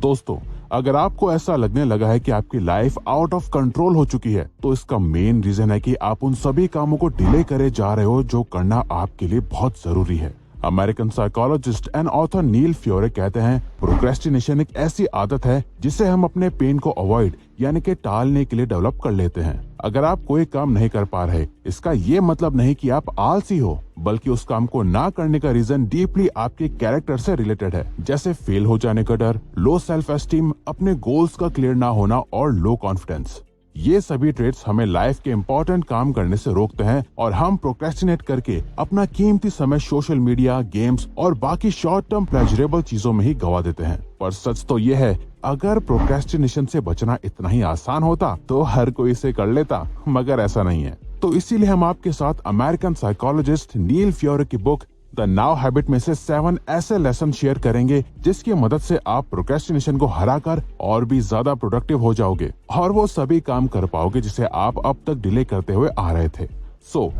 दोस्तों, अगर आपको ऐसा लगने लगा है कि आपकी लाइफ आउट ऑफ कंट्रोल हो चुकी है, तो इसका मेन रीजन है कि आप उन सभी कामों को डिले करे जा रहे हो जो करना आपके लिए बहुत जरूरी है। अमेरिकन साइकोलॉजिस्ट एंड ऑथर नील फ्योरे कहते हैं, प्रोक्रेस्टिनेशन एक ऐसी आदत है जिसे हम अपने पेन को अवॉइड यानी कि टालने के लिए डेवलप कर लेते हैं। अगर आप कोई काम नहीं कर पा रहे, इसका ये मतलब नहीं कि आप आलसी हो, बल्कि उस काम को ना करने का रीजन डीपली आपके कैरेक्टर से रिलेटेड है, जैसे फेल हो जाने का डर, लो सेल्फ एस्टीम, अपने गोल्स का क्लियर ना होना और लो कॉन्फिडेंस। ये सभी ट्रेट्स हमें लाइफ के इम्पोर्टेंट काम करने से रोकते हैं और हम प्रोक्रेस्टिनेट करके अपना कीमती समय सोशल मीडिया, गेम्स और बाकी शॉर्ट टर्म प्लेजरेबल चीजों में ही गवा देते हैं। पर सच तो ये है, अगर प्रोक्रेस्टिनेशन से बचना इतना ही आसान होता तो हर कोई इसे कर लेता, मगर ऐसा नहीं है। तो इसीलिए हम आपके साथ अमेरिकन साइकोलॉजिस्ट नील फ्योरे की बुक द नाउ हैबिट में से 7 ऐसे लेसन शेयर करेंगे जिसकी मदद से आप प्रोक्रेस्टिनेशन को हराकर और भी ज्यादा प्रोडक्टिव हो जाओगे और वो सभी काम कर पाओगे जिसे आप अब तक डिले करते हुए आ रहे थे। So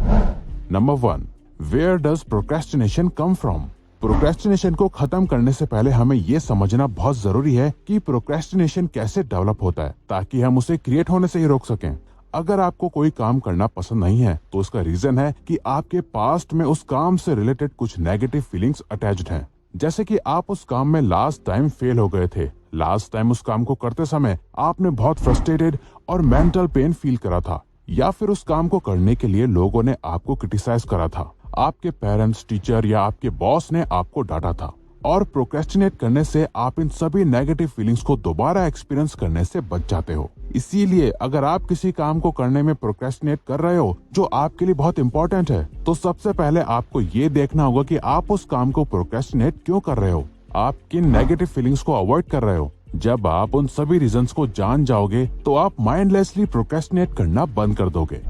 number 1, where does procrastination come from? Procrastination को खत्म करने से पहले हमें ये समझना बहुत जरूरी है कि प्रोक्रेस्टिनेशन कैसे डेवलप होता है, ताकि हम उसे क्रिएट होने से ही रोक सकें। अगर आपको कोई काम करना पसंद नहीं है, तो उसका रीजन है कि आपके पास्ट में उस काम से रिलेटेड कुछ नेगेटिव फीलिंग्स अटैच्ड हैं। जैसे कि आप उस काम में लास्ट टाइम फेल हो गए थे, लास्ट टाइम उस काम को करते समय आपने बहुत फ्रस्ट्रेटेड और मेंटल पेन फील करा था, या फिर उस काम को करने के लिए लोगों ने आपको क्रिटिसाइज करा था, आपके पेरेंट्स, टीचर या आपके बॉस ने आपको डांटा था। और प्रोक्रेस्टिनेट करने से आप इन सभी नेगेटिव फीलिंग्स को दोबारा एक्सपीरियंस करने से बच जाते हो। इसीलिए अगर आप किसी काम को करने में प्रोक्रेस्टिनेट कर रहे हो जो आपके लिए बहुत इंपॉर्टेंट है, तो सबसे पहले आपको ये देखना होगा कि आप उस काम को प्रोक्रेस्टिनेट क्यों कर रहे हो, आप किन नेगेटिव फीलिंग्स को अवॉइड कर रहे हो। जब आप उन सभी रीजंस को जान जाओगे, तो आप माइंडलेसली प्रोक्रेस्टिनेट करना बंद कर दोगे।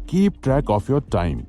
Keep track of your time.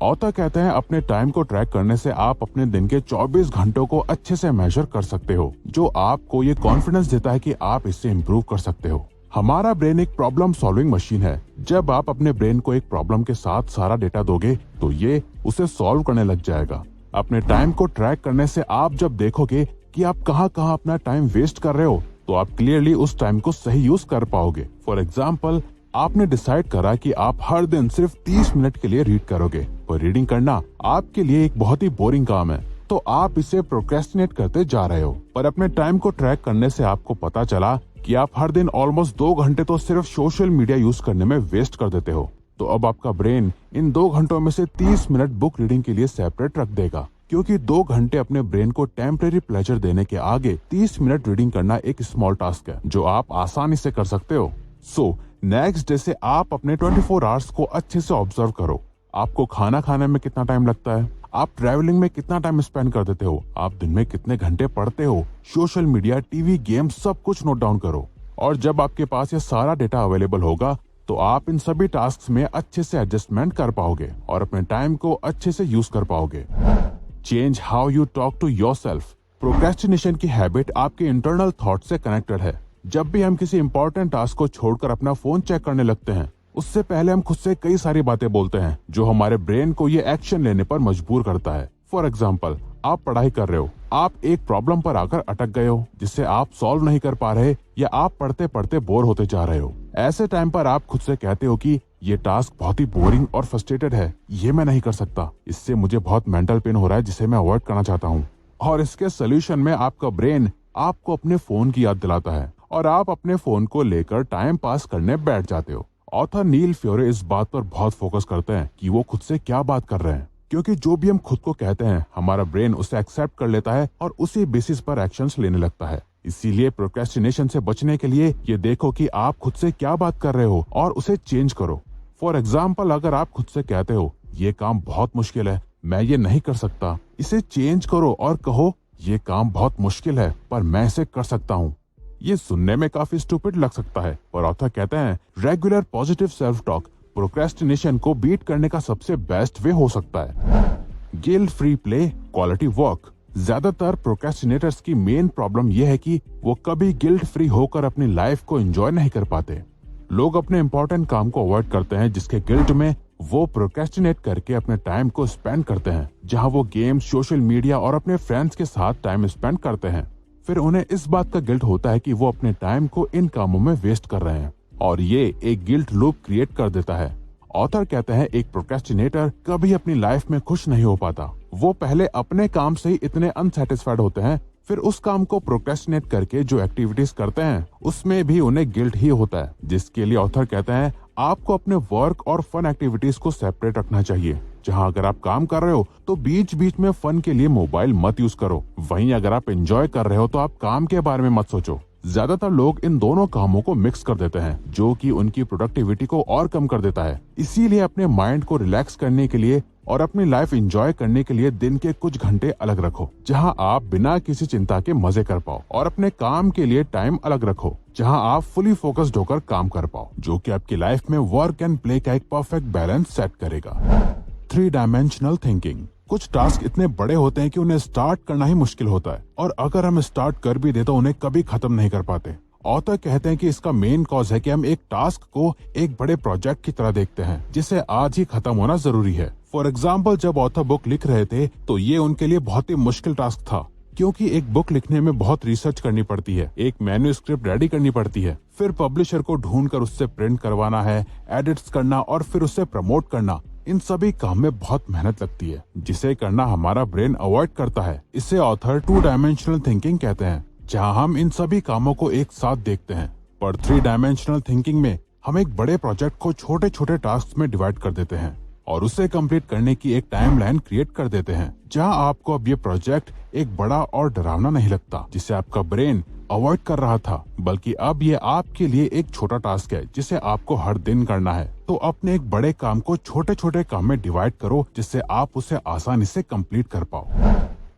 Author कहते हैं, अपने टाइम को ट्रैक करने से आप अपने दिन के 24 घंटों को अच्छे से मेजर कर सकते हो, जो आपको ये कॉन्फिडेंस देता है कि आप इससे इम्प्रूव कर सकते हो। हमारा ब्रेन एक प्रॉब्लम सॉल्विंग मशीन है। जब आप अपने ब्रेन को एक प्रॉब्लम के साथ सारा डेटा दोगे, तो ये उसे सॉल्व करने लग जाएगा। अपने टाइम को ट्रैक करने से आप जब देखोगे कि आप कहाँ अपना टाइम वेस्ट कर रहे हो, तो आप क्लियरली उस टाइम को सही यूज कर पाओगे। फॉर एग्जाम्पल, आपने डिसाइड करा कि आप हर दिन सिर्फ 30 मिनट के लिए रीड करोगे, पर रीडिंग करना आपके लिए एक बहुत ही बोरिंग काम है, तो आप इसे प्रोक्रेस्टिनेट करते जा रहे हो। पर अपने टाइम को ट्रैक करने से आपको पता चला कि आप हर दिन ऑलमोस्ट 2 घंटे तो सिर्फ सोशल मीडिया यूज करने में वेस्ट कर देते हो। तो अब आपका ब्रेन इन 2 घंटों में से 30 मिनट बुक रीडिंग के लिए सेपरेट रख देगा, क्योंकि 2 घंटे अपने ब्रेन को टेम्परेरी प्लेजर देने के आगे 30 मिनट रीडिंग करना एक स्मॉल टास्क है जो आप आसानी से कर सकते हो। सो नेक्स्ट डे से आप अपने 24 आवर्स को अच्छे से ऑब्जर्व करो। आपको खाना खाने में कितना टाइम लगता है, आप ट्रैवलिंग में कितना टाइम स्पेंड कर देते हो, आप दिन में कितने घंटे पढ़ते हो, सोशल मीडिया, टीवी, गेम, सब कुछ नोट डाउन करो। और जब आपके पास ये सारा डेटा अवेलेबल होगा, तो आप इन सभी टास्क में अच्छे से एडजस्टमेंट कर पाओगे और अपने टाइम को अच्छे से यूज कर पाओगे। Change how you talk to yourself. Procrastination की हैबिट आपके इंटरनल थॉट से कनेक्टेड है। जब भी हम किसी इंपॉर्टेंट टास्क को छोड़कर अपना फोन चेक करने लगते हैं, उससे पहले हम खुद से कई सारी बातें बोलते हैं जो हमारे ब्रेन को ये एक्शन लेने पर मजबूर करता है। फॉर एग्जाम्पल, आप पढ़ाई कर रहे हो, आप एक प्रॉब्लम पर आकर अटक गए हो जिसे आप सॉल्व नहीं कर पा रहे, या आप पढ़ते पढ़ते बोर होते जा रहे हो। ऐसे टाइम पर आप खुद से कहते हो कि ये टास्क बहुत ही बोरिंग और फ्रस्ट्रेटेड है, ये मैं नहीं कर सकता, इससे मुझे बहुत मेंटल पेन हो रहा है जिसे मैं अवॉइड करना चाहता हूँ। और इसके सोल्यूशन में आपका ब्रेन आपको अपने फोन की याद दिलाता है और आप अपने फोन को लेकर टाइम पास करने बैठ जाते हो। ऑथर नील फ्योरे इस बात पर बहुत फोकस करते हैं कि वो खुद से क्या बात कर रहे हैं, क्योंकि जो भी हम खुद को कहते हैं, हमारा ब्रेन उसे एक्सेप्ट कर लेता है और उसी बेसिस पर एक्शंस लेने लगता है। इसीलिए प्रोक्रेस्टिनेशन से बचने के लिए ये देखो कि आप खुद से क्या बात कर रहे हो और उसे चेंज करो। फॉर एग्जाम्पल, अगर आप खुद से कहते हो ये काम बहुत मुश्किल है, मैं ये नहीं कर सकता, इसे चेंज करो और कहो ये काम बहुत मुश्किल है पर मैं इसे कर सकता हूँ। ये सुनने में काफी स्टूपिड लग सकता है, पर ऑथर कहते हैं regular positive self talk procrastination को बीट करने का सबसे बेस्ट वे हो सकता है। Guilt free play, quality work. ज्यादातर प्रोक्रेस्टिनेटर्स की मेन प्रॉब्लम यह है कि वो कभी गिल्ट फ्री होकर अपनी लाइफ को एंजॉय नहीं कर पाते। लोग अपने इंपॉर्टेंट काम को अवॉइड करते हैं जिसके गिल्ट में वो प्रोक्रेस्टिनेट करके अपने टाइम को स्पेंड करते हैं, जहां वो गेम्स, सोशल मीडिया और अपने फ्रेंड्स के साथ टाइम स्पेंड करते हैं। फिर उन्हें इस बात का गिल्ट होता है कि वो अपने टाइम को इन कामों में वेस्ट कर रहे हैं, और ये एक गिल्ट लूप क्रिएट कर देता है। ऑथर कहते हैं एक प्रोक्रेस्टिनेटर कभी अपनी लाइफ में खुश नहीं हो पाता। वो पहले अपने काम से ही इतने अनसेटिस्फाइड होते हैं, फिर उस काम को प्रोक्रेस्टिनेट करके जो एक्टिविटीज करते हैं उसमें भी उन्हें गिल्ट ही होता है, जिसके लिए ऑथर कहते हैं आपको अपने वर्क और फन एक्टिविटीज को सेपरेट रखना चाहिए। जहां अगर आप काम कर रहे हो तो बीच बीच में फन के लिए मोबाइल मत यूज करो, वहीं अगर आप एंजॉय कर रहे हो तो आप काम के बारे में मत सोचो। ज्यादातर लोग इन दोनों कामों को मिक्स कर देते हैं, जो कि उनकी प्रोडक्टिविटी को और कम कर देता है। इसीलिए अपने माइंड को रिलैक्स करने के लिए और अपनी लाइफ एंजॉय करने के लिए दिन के कुछ घंटे अलग रखो, जहां आप बिना किसी चिंता के मजे कर पाओ, और अपने काम के लिए टाइम अलग रखो, जहां आप फुली फोकस्ड होकर काम कर पाओ, जो कि आपकी लाइफ में वर्क एंड प्ले का एक परफेक्ट बैलेंस सेट करेगा। 3 डायमेंशनल थिंकिंग। कुछ टास्क इतने बड़े होते हैं कि उन्हें स्टार्ट करना ही मुश्किल होता है, और अगर हम स्टार्ट कर भी दे तो उन्हें कभी खत्म नहीं कर पाते। ऑथर कहते हैं कि इसका मेन कॉज है कि हम एक टास्क को एक बड़े प्रोजेक्ट की तरह देखते हैं, जिसे आज ही खत्म होना जरूरी है। फॉर एग्जाम्पल, जब ऑथर बुक लिख रहे थे तो ये उनके लिए बहुत ही मुश्किल टास्क था, क्योंकि एक बुक लिखने में बहुत रिसर्च करनी पड़ती है, एक मैन्युस्क्रिप्ट रेडी करनी पड़ती है, फिर पब्लिशर को ढूंढकर उससे प्रिंट करवाना है, एडिट्स करना और फिर उसे प्रमोट करना। इन सभी काम में बहुत मेहनत लगती है, जिसे करना हमारा ब्रेन अवॉइड करता है। इसे ऑथर 2 डायमेंशनल थिंकिंग कहते हैं, जहां हम इन सभी कामों को एक साथ देखते हैं। पर 3 डायमेंशनल थिंकिंग में हम एक बड़े प्रोजेक्ट को छोटे छोटे टास्क में डिवाइड कर देते हैं और उसे कंप्लीट करने की एक टाइमलाइन क्रिएट कर देते हैं, जहां आपको अब ये प्रोजेक्ट एक बड़ा और डरावना नहीं लगता, जिसे आपका ब्रेन अवॉइड कर रहा था, बल्कि अब ये आपके लिए एक छोटा टास्क है जिसे आपको हर दिन करना है। तो अपने एक बड़े काम को छोटे छोटे काम में डिवाइड करो, जिससे आप उसे आसानी से कंप्लीट कर पाओ।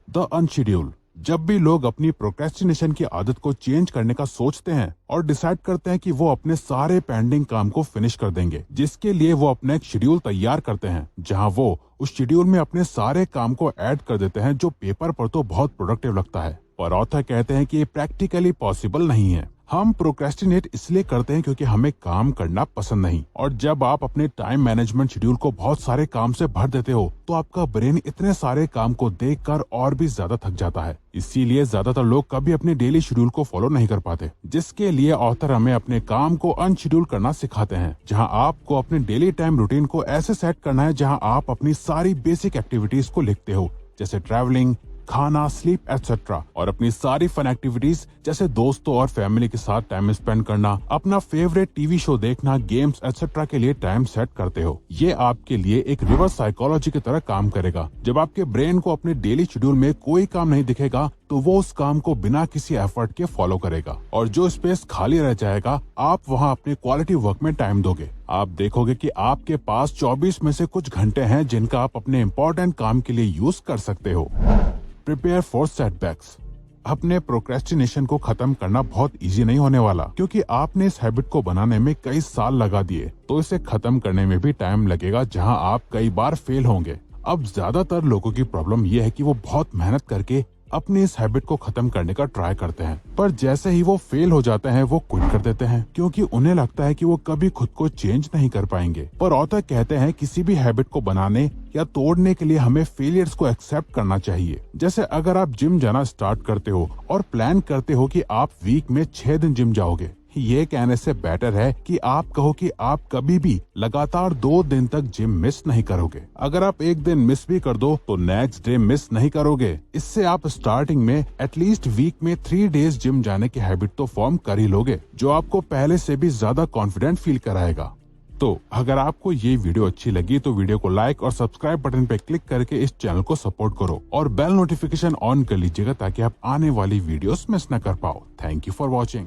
The unscheduled. जब भी लोग अपनी प्रोक्रेस्टिनेशन की आदत को चेंज करने का सोचते हैं और डिसाइड करते हैं कि वो अपने सारे पेंडिंग काम को फिनिश कर देंगे, जिसके लिए वो अपना एक शेड्यूल तैयार करते हैं, जहां वो उस शेड्यूल में अपने सारे काम को ऐड कर देते हैं, जो पेपर पर तो बहुत प्रोडक्टिव लगता है, पर ऑथर कहते हैं कि ये प्रैक्टिकली पॉसिबल नहीं है। हम प्रोक्रेस्टिनेट इसलिए करते हैं क्योंकि हमें काम करना पसंद नहीं, और जब आप अपने टाइम मैनेजमेंट शेड्यूल को बहुत सारे काम से भर देते हो तो आपका ब्रेन इतने सारे काम को देखकर और भी ज्यादा थक जाता है। इसीलिए ज्यादातर लोग कभी अपने डेली शेड्यूल को फॉलो नहीं कर पाते, जिसके लिए ऑथर हमें अपने काम को अनशेड्यूल करना सिखाते हैं, जहां आपको अपने डेली टाइम रूटीन को ऐसे सेट करना है जहां आप अपनी सारी बेसिक एक्टिविटीज को लिखते हो, जैसे ट्रैवलिंग, खाना, स्लीप एटसेट्रा, और अपनी सारी फन एक्टिविटीज जैसे दोस्तों और फैमिली के साथ टाइम स्पेंड करना, अपना फेवरेट टीवी शो देखना, गेम्स एटसेट्रा के लिए टाइम सेट करते हो। ये आपके लिए एक रिवर्स साइकोलॉजी की तरह काम करेगा। जब आपके ब्रेन को अपने डेली शेड्यूल में कोई काम नहीं दिखेगा तो वो उस काम को बिना किसी एफर्ट के फॉलो करेगा, और जो स्पेस खाली रह जाएगा आप वहाँ अपने क्वालिटी वर्क में टाइम दोगे। आप देखोगे कि आपके पास 24 में से कुछ घंटे हैं जिनका आप अपने इम्पोर्टेंट काम के लिए यूज कर सकते हो। Prepare for setbacks. अपने प्रोक्रेस्टिनेशन को खत्म करना बहुत इजी नहीं होने वाला, क्योंकि आपने इस हैबिट को बनाने में कई साल लगा दिए, तो इसे खत्म करने में भी टाइम लगेगा, जहां आप कई बार फेल होंगे। अब ज्यादातर लोगों की प्रॉब्लम यह है कि वो बहुत मेहनत करके अपनी इस हैबिट को खत्म करने का ट्राई करते हैं, पर जैसे ही वो फेल हो जाते हैं वो क्विट कर देते हैं, क्योंकि उन्हें लगता है कि वो कभी खुद को चेंज नहीं कर पाएंगे। पर ऑथर कहते हैं किसी भी हैबिट को बनाने या तोड़ने के लिए हमें फेलियर्स को एक्सेप्ट करना चाहिए। जैसे अगर आप जिम जाना स्टार्ट करते हो और प्लान करते हो कि आप वीक में 6 दिन जिम जाओगे, ये कहने से बेटर है कि आप कहो कि आप कभी भी लगातार 2 दिन तक जिम मिस नहीं करोगे। अगर आप एक दिन मिस भी कर दो तो नेक्स्ट डे मिस नहीं करोगे। इससे आप स्टार्टिंग में एटलीस्ट वीक में 3 डेज जिम जाने की हैबिट तो फॉर्म कर ही लोगे, जो आपको पहले से भी ज्यादा कॉन्फिडेंट फील कराएगा। तो अगर आपको ये वीडियो अच्छी लगी तो वीडियो को लाइक और सब्सक्राइब बटन पे क्लिक करके इस चैनल को सपोर्ट करो, और बेल नोटिफिकेशन ऑन कर लीजिएगा ताकि आप आने वाली वीडियोस मिस न कर पाओ। Thank you for watching.